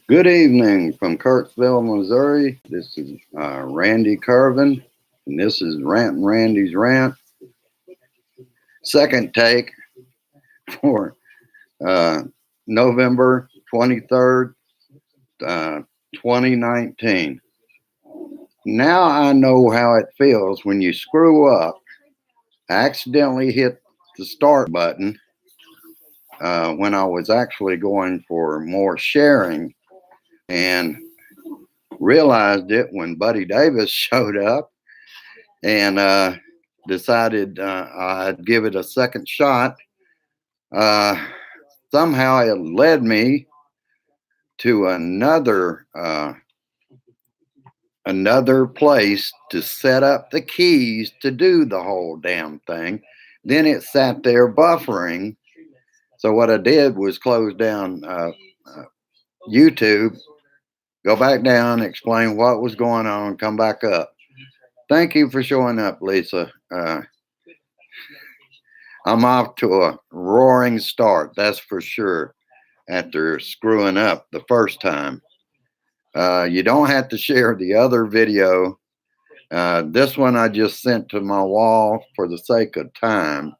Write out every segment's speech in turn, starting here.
Good evening from Kirksville, Missouri. This is Randy Curvin, and this is Rantin' Randy's Rant. Second take for November 23rd, 2019. Now I know how it feels when you screw up, accidentally hit the start button when I was actually going for more sharing, and realized it when Buddy Davis showed up and decided I'd give it a second shot. Somehow it led me to another place to set up the keys to do the whole damn thing. Then it sat there buffering. So what I did was close down YouTube, go back down, explain what was going on, come back up. Thank you for showing up, Lisa. I'm off to a roaring start, that's for sure, after screwing up the first time. You don't have to share the other video. This one I just sent to my wall for the sake of time,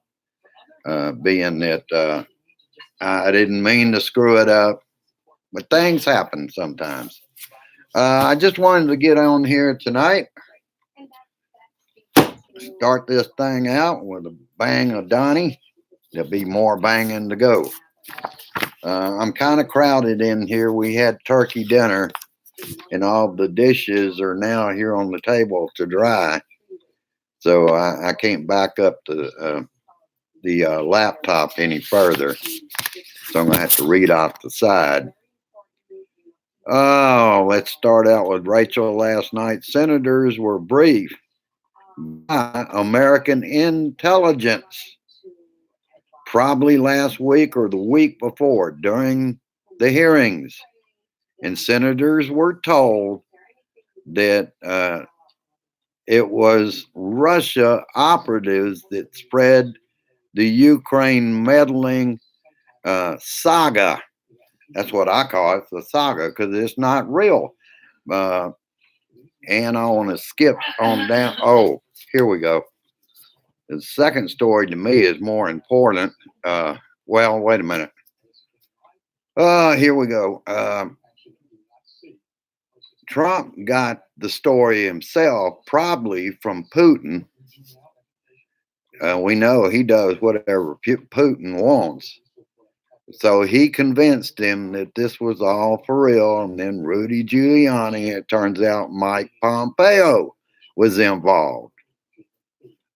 being that I didn't mean to screw it up, but things happen sometimes. I just wanted to get on here tonight, start this thing out with a bang of Donnie. There'll be more banging to go. I'm kind of crowded in here. We had turkey dinner, and all the dishes are now here on the table to dry. So I can't back up the laptop any further. So I'm going to have to read off the side. Oh, let's start out with Rachel last night. Senators were briefed by American intelligence, probably last week or the week before during the hearings. And senators were told that it was Russia operatives that spread the Ukraine meddling saga. That's what I call it, the saga, because it's not real. And I want to skip on down. Oh, here we go. The second story to me is more important. Well, wait a minute. Here we go. Trump got the story himself, probably from Putin. We know he does whatever Putin wants. So he convinced him that this was all for real. And then Rudy Giuliani, it turns out Mike Pompeo was involved.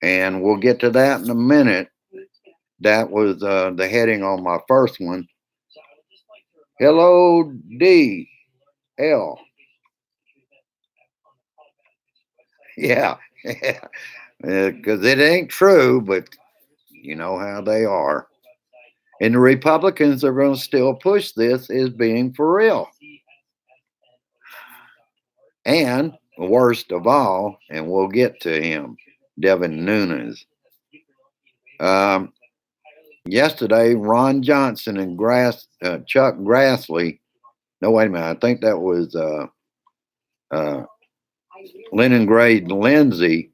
And we'll get to that in a minute. That was the heading on my first one. Hello, D.L. Yeah, because it ain't true, but you know how they are. And the Republicans are going to still push this as being for real. And worst of all, and we'll get to him, Devin Nunes. Yesterday, Ron Johnson and Chuck Grassley. No, wait a minute. I think that was Leningrad Lindsay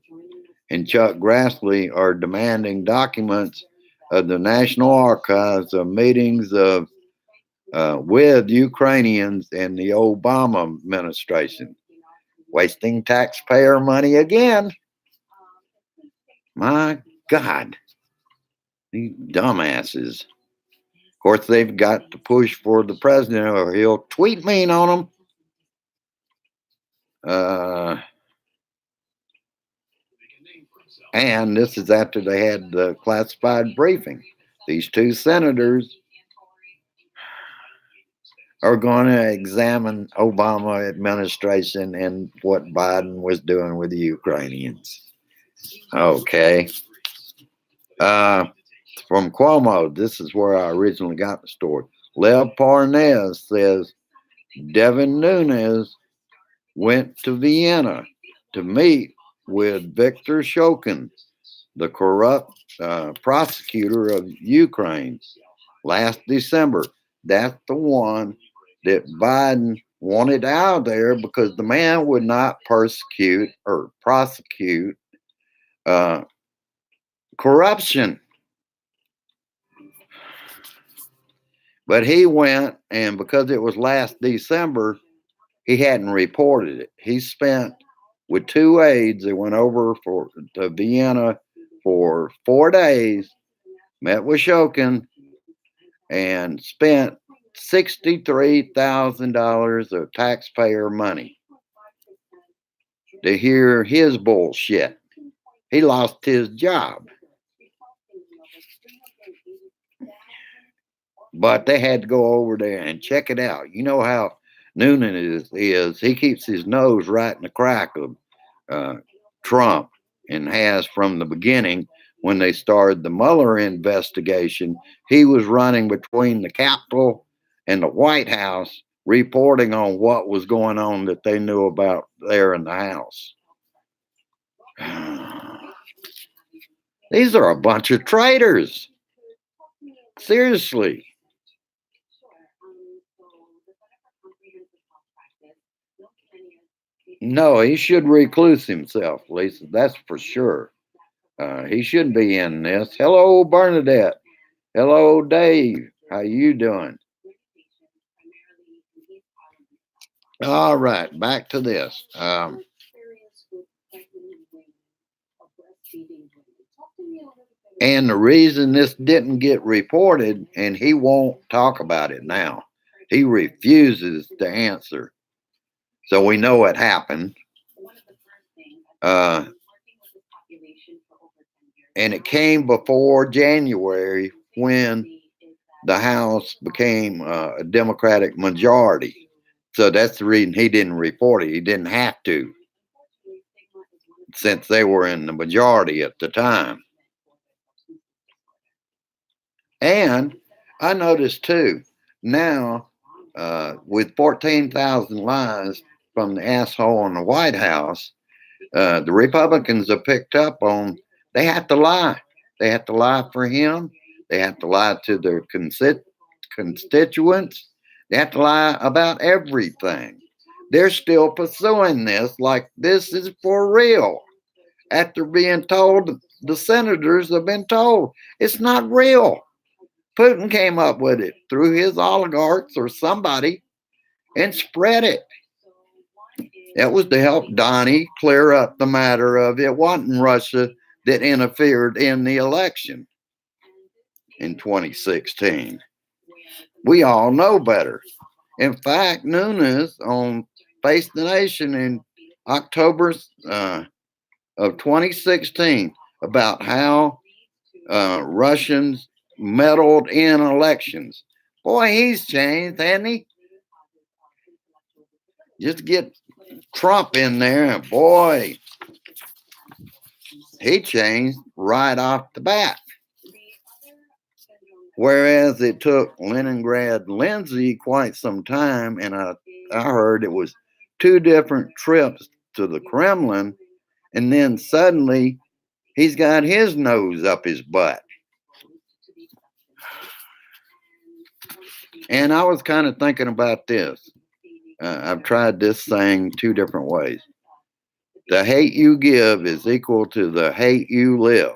and Chuck Grassley are demanding documents of the National Archives of meetings of with Ukrainians and the Obama administration, wasting taxpayer money again. My God, these dumbasses. Of course, they've got to push for the president, or he'll tweet mean on them. And this is after they had the classified briefing. These two senators are going to examine Obama administration and what Biden was doing with the Ukrainians. Okay. From Cuomo, this is where I originally got the story. Lev Parnas says Devin Nunes went to Vienna to meet with Viktor Shokin, the corrupt prosecutor of Ukraine, last December. That's the one that Biden wanted out of there because the man would not persecute or prosecute uh, corruption. But he went, and because it was last December, he hadn't reported it. He spent with two aides. They went over to Vienna for 4 days, met with Shokin, and spent $63,000 of taxpayer money to hear his bullshit. He lost his job. But they had to go over there and check it out. You know how Noonan is. He keeps his nose right in the crack of Trump, and has from the beginning. When they started the Mueller investigation, he was running between the Capitol and the White House, reporting on what was going on that they knew about there in the House. These are a bunch of traitors. Seriously. No, he should recluse himself, Lisa. That's for sure. He shouldn't be in this. Hello, Bernadette. Hello, Dave. How you doing? All right, back to this. And the reason this didn't get reported, and he won't talk about it now, he refuses to answer. So we know it happened. And it came before January when the House became a Democratic majority. So that's the reason he didn't report it. He didn't have to, since they were in the majority at the time. And I noticed too, now with 14,000 lies from the asshole in the White House, the Republicans have picked up on they have to lie. They have to lie for him. They have to lie to their constituents. They have to lie about everything. They're still pursuing this like this is for real. After being told, the senators have been told it's not real. Putin came up with it through his oligarchs or somebody and spread it. It was to help Donnie clear up the matter of it wasn't Russia that interfered in the election in 2016. We all know better. In fact, Nunes on Face the Nation in October of 2016 about how Russians meddled in elections. Boy, he's changed, hasn't he? Just get Trump in there, and boy, he changed right off the bat. Whereas it took Leningrad Lindsay quite some time, and I heard it was 2 different trips to the Kremlin, and then suddenly he's got his nose up his butt. And I was kind of thinking about this. I've tried this saying 2 different ways. The hate you give is equal to the hate you live.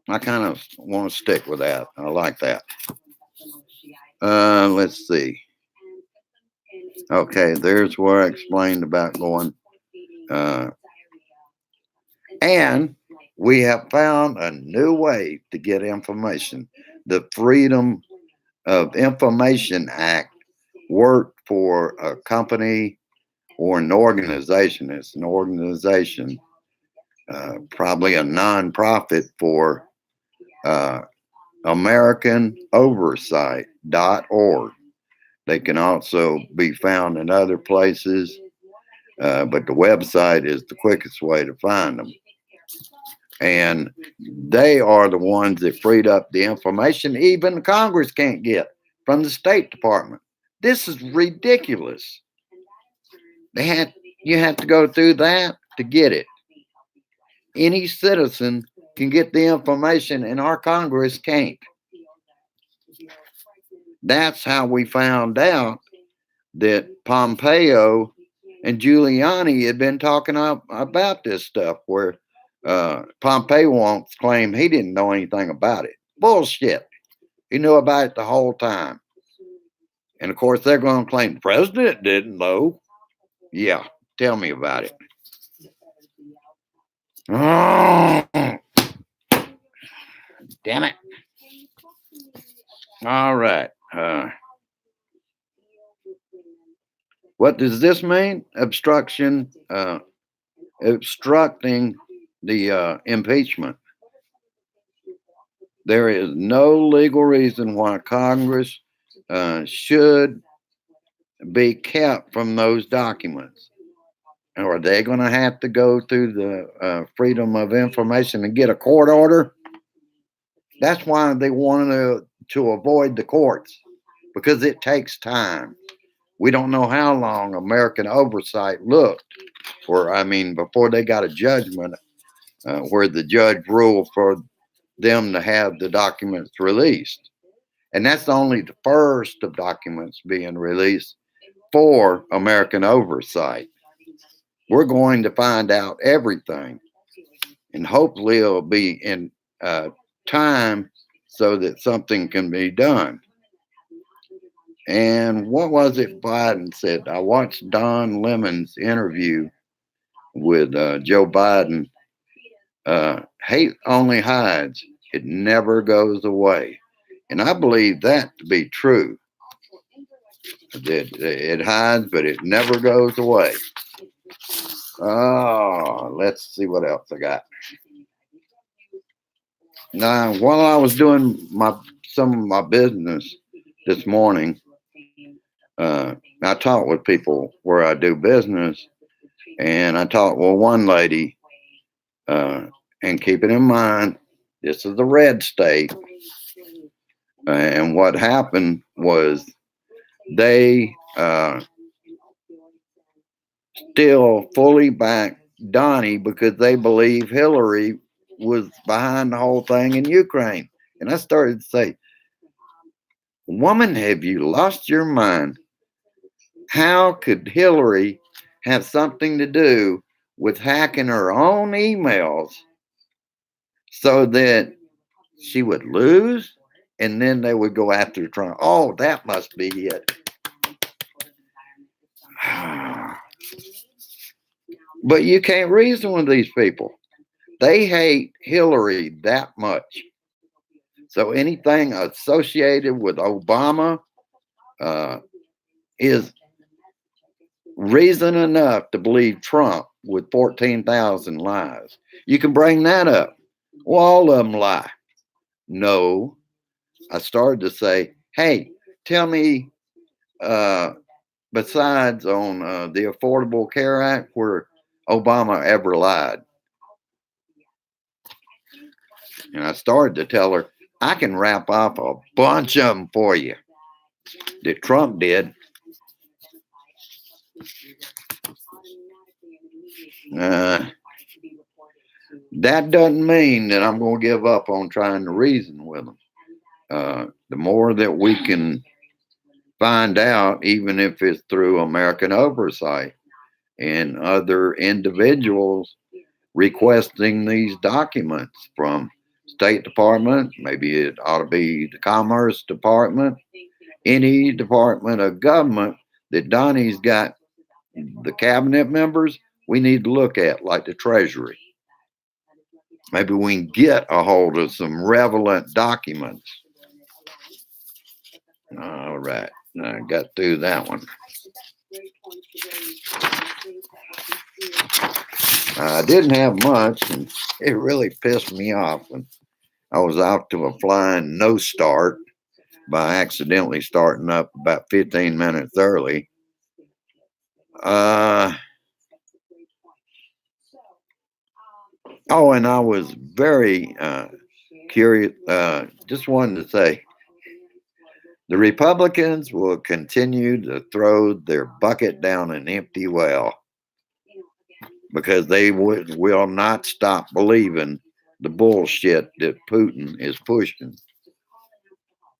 I kind of want to stick with that. I like that. Let's see. Okay, there's where I explained about going. And we have found a new way to get information. The Freedom of Information Act worked for a company or an organization. It's an organization, probably a nonprofit for AmericanOversight.org. They can also be found in other places, but the website is the quickest way to find them. And they are the ones that freed up the information even Congress can't get from the State Department. This is ridiculous. You have to go through that to get it. Any citizen can get the information, and our Congress can't. That's how we found out that Pompeo and Giuliani had been talking about this stuff, where Pompeo once claimed he didn't know anything about it. Bullshit. He knew about it the whole time. And of course, they're going to claim the president didn't know. Yeah, tell me about it. Oh, damn it. All right. What does this mean? Obstructing the impeachment. There is no legal reason why Congress should be kept from those documents. Are they going to have to go through the Freedom of Information and get a court order? That's why they wanted to avoid the courts, because it takes time. We don't know how long American oversight looked, before they got a judgment where the judge ruled for them to have the documents released. And that's only the first of documents being released for American oversight. We're going to find out everything, and hopefully it'll be in time so that something can be done. And what was it Biden said? I watched Don Lemon's interview with Joe Biden. Hate only hides, it never goes away. And I believe that to be true. That it hides, but it never goes away. Oh, let's see what else I got. Now, while I was doing some of my business this morning, I talked with people where I do business, and I talked with one lady, and keep it in mind, this is the red state. And what happened was they still fully back Donnie because they believe Hillary was behind the whole thing in Ukraine. And I started to say, woman, have you lost your mind? How could Hillary have something to do with hacking her own emails so that she would lose? And then they would go after Trump. Oh, that must be it. But you can't reason with these people. They hate Hillary that much. So anything associated with Obama is reason enough to believe Trump with 14,000 lies. You can bring that up. Well, all of them lie. No. I started to say, hey, tell me, besides on the Affordable Care Act, where Obama ever lied. And I started to tell her, I can wrap up a bunch of them for you that Trump did. That doesn't mean that I'm going to give up on trying to reason with them. The more that we can find out, even if it's through American oversight and other individuals requesting these documents from State Department, maybe it ought to be the Commerce Department, any department of government that Donnie's got the cabinet members, we need to look at, like the Treasury. Maybe we can get a hold of some relevant documents. All right, I got through that one. I didn't have much, and it really pissed me off when I was out to a flying no start by accidentally starting up about 15 minutes early. And I was very curious. Just wanted to say, the Republicans will continue to throw their bucket down an empty well because they will not stop believing the bullshit that Putin is pushing.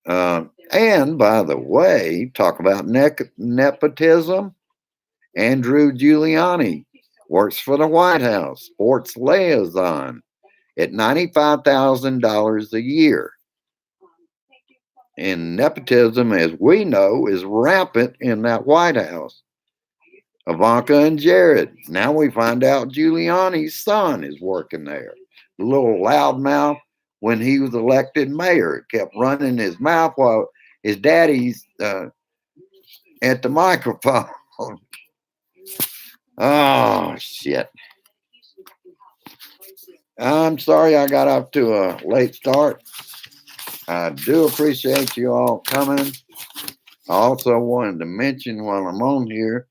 And by the way, talk about nepotism. Andrew Giuliani works for the White House, sports liaison at $95,000 a year. And nepotism, as we know, is rampant in that White House. Ivanka and Jared. Now we find out Giuliani's son is working there. The little loudmouth, when he was elected mayor, kept running his mouth while his daddy's at the microphone. Oh, shit. I'm sorry I got off to a late start. I do appreciate you all coming. I also wanted to mention while I'm on here,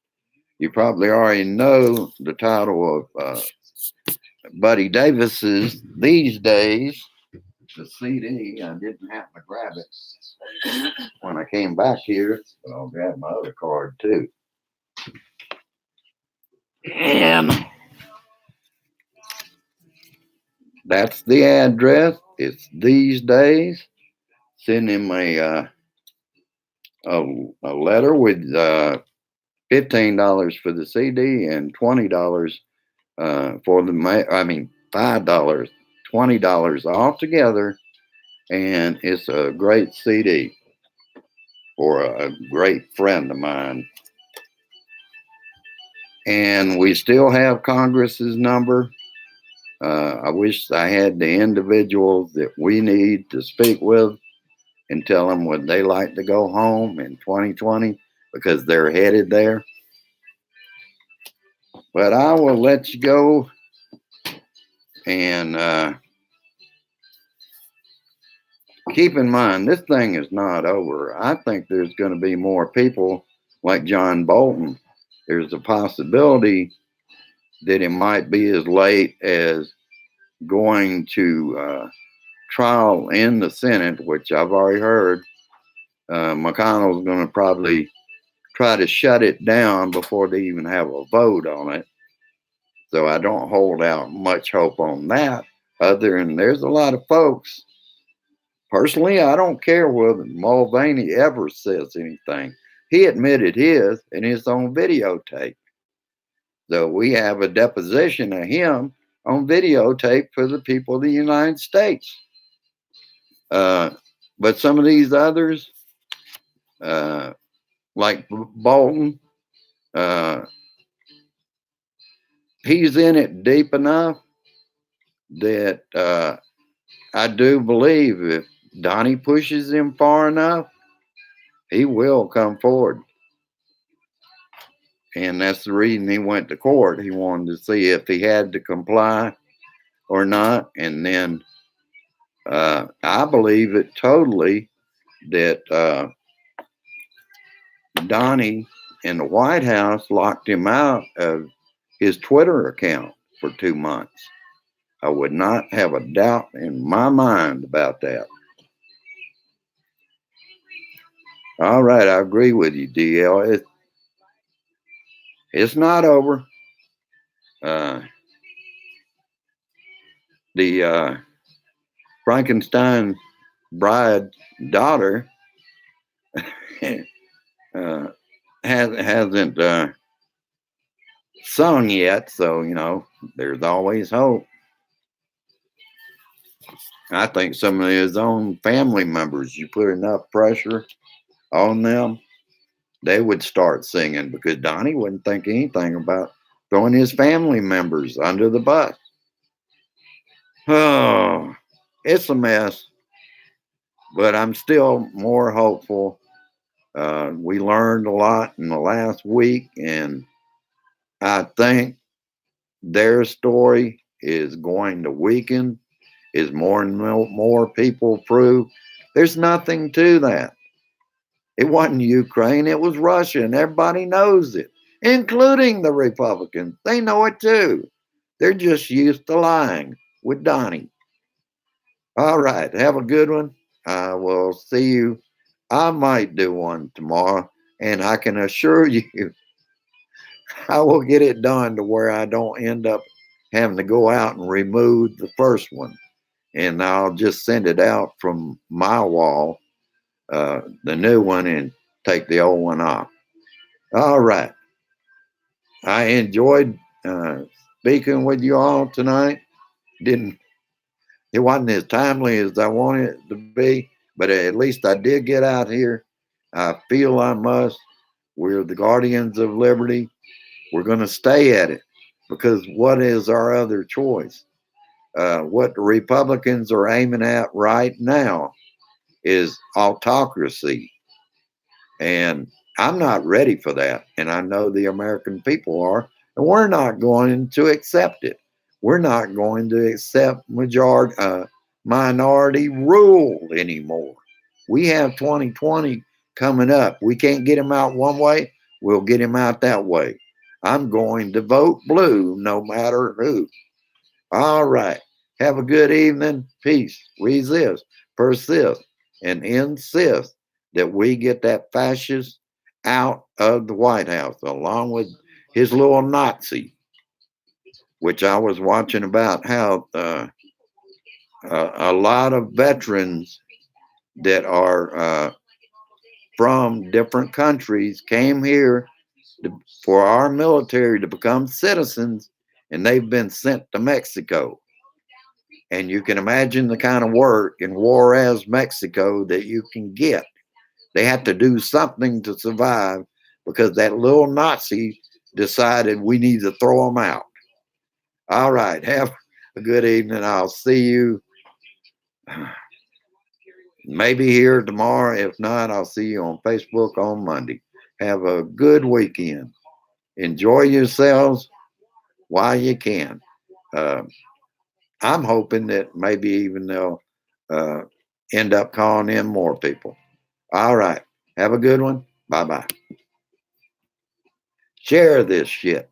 you probably already know the title of Buddy Davis's These Days, the CD. I didn't happen to grab it when I came back here, but I'll grab my other card too. And that's the address. It's These Days. Send him a letter with $15 for the CD and $20 for the $5, $20 altogether, and it's a great CD for a great friend of mine. And we still have Congress's number. I wish I had the individuals that we need to speak with and tell them would they like to go home in 2020 because they're headed there. But I will let you go, and keep in mind, this thing is not over. I think there's going to be more people like John Bolton. There's a possibility that it might be as late as going to trial in the Senate, which I've already heard. McConnell's going to probably try to shut it down before they even have a vote on it. So I don't hold out much hope on that, other than there's a lot of folks. Personally, I don't care whether Mulvaney ever says anything. He admitted his in his own videotape. So we have a deposition of him on videotape for the people of the United States. But some of these others, like Bolton, he's in it deep enough that I do believe if Donnie pushes him far enough, he will come forward. And that's the reason he went to court. He wanted to see if he had to comply or not. And then I believe it totally that Donnie in the White House locked him out of his Twitter account for 2 months. I would not have a doubt in my mind about that. All right, I agree with you, DL. It's not over. The Frankenstein bride daughter hasn't sung yet, so there's always hope. I think some of his own family members, you put enough pressure on them, they would start singing, because Donnie wouldn't think anything about throwing his family members under the bus. Oh, it's a mess, but I'm still more hopeful. We learned a lot in the last week, and I think their story is going to weaken as more and more people prove there's nothing to that. It wasn't Ukraine, it was Russia, and everybody knows it, including the Republicans. They know it too. They're just used to lying with Donnie. All right, have a good one. I will see you. I might do one tomorrow, and I can assure you I will get it done to where I don't end up having to go out and remove the first one. And I'll just send it out from my wall the new one and take the old one off. All right. I enjoyed speaking with you all tonight. Didn't It wasn't as timely as I wanted it to be, but at least I did get out here. I feel I must. We're the guardians of liberty. We're going to stay at it because what is our other choice? What the Republicans are aiming at right now is autocracy. And I'm not ready for that. And I know the American people are. And we're not going to accept it. We're not going to accept minority rule anymore. We have 2020 coming up. We can't get him out one way. We'll get him out that way. I'm going to vote blue no matter who. All right. Have a good evening. Peace. Resist, persist, and insist that we get that fascist out of the White House, along with his little Nazi, which I was watching about how a lot of veterans that are from different countries came here for our military to become citizens, and they've been sent to Mexico. And you can imagine the kind of work in Juarez, Mexico that you can get. They had to do something to survive because that little Nazi decided we need to throw them out. All right. Have a good evening. I'll see you maybe here tomorrow. If not, I'll see you on Facebook on Monday. Have a good weekend. Enjoy yourselves while you can. I'm hoping that maybe even they'll end up calling in more people. All right. Have a good one. Bye bye. Share this shit.